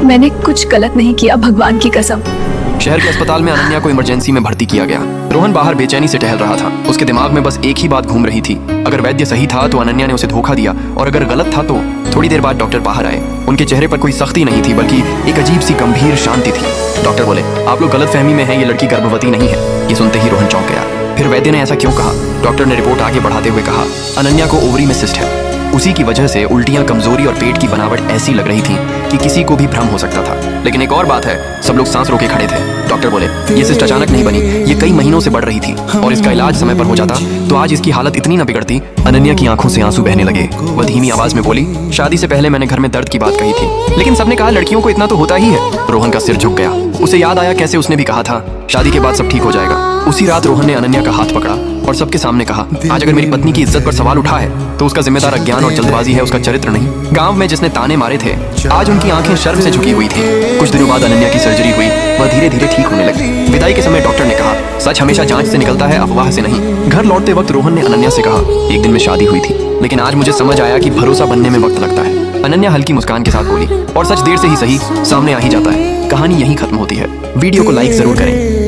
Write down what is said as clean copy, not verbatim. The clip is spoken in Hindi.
मैंने कुछ गलत नहीं किया, भगवान की कसम। शहर के अस्पताल में अनन्या को इमरजेंसी में भर्ती किया गया। रोहन बाहर बेचैनी से टहल रहा था। उसके दिमाग में बस एक ही बात घूम रही थी, अगर वैद्य सही था तो अनन्या ने उसे धोखा दिया, और अगर गलत था तो। थोड़ी देर बाद डॉक्टर बाहर आए। उनके चेहरे पर कोई सख्ती नहीं थी, बल्कि एक अजीब सी गंभीर शांति थी। डॉक्टर बोले, आप लोग गलत फहमी में हैं, ये लड़की गर्भवती नहीं है। ये सुनते ही रोहन चौंक गया। फिर वैद्य ने ऐसा क्यों कहा? डॉक्टर ने रिपोर्ट आगे बढ़ाते हुए कहा, अनन्या को ओवरी में सिस्ट है। उसी की वजह से उल्टियां, कमजोरी और पेट की बनावट ऐसी लग रही थी कि किसी को भी भ्रम हो सकता था। लेकिन एक और बात है, सब लोग सांस रोके खड़े थे। डॉक्टर बोले, ये सिस्ट अचानक नहीं बनी, ये कई महीनों से बढ़ रही थी, और इसका इलाज समय पर हो जाता तो आज इसकी हालत इतनी न बिगड़ती। अनन्या की आंखों से आंसू बहने लगे। वह धीमी आवाज में बोली, शादी से पहले मैंने घर में दर्द की बात कही थी, लेकिन सबने कहा लड़कियों को इतना तो होता ही है। रोहन का सिर झुक गया। उसे याद आया कैसे उसने भी कहा था शादी के बाद सब ठीक हो जाएगा। उसी रात रोहन ने अनन्या का हाथ पकड़ा और सबके सामने कहा, आज अगर मेरी पत्नी की इज्जत पर सवाल उठा है तो उसका जिम्मेदार अज्ञान और जल्दबाजी है, उसका चरित्र नहीं। गांव में जिसने ताने मारे थे, आज उनकी आंखें शर्म से झुकी हुई थी। कुछ दिनों बाद अनन्या की सर्जरी हुई। वह धीरे धीरे ठीक होने लगी। विदाई के समय डॉक्टर ने कहा, सच हमेशा जांच से निकलता है, अफवाह से नहीं। घर लौटते वक्त रोहन ने अनन्या से कहा, एक दिन में शादी हुई थी, लेकिन आज मुझे समझ आया कि भरोसा बनने में वक्त लगता है। अनन्या हल्की मुस्कान के साथ बोली, और सच देर से ही सही सामने आ ही जाता है। कहानी यहीं खत्म होती है। वीडियो को लाइक जरूर करें।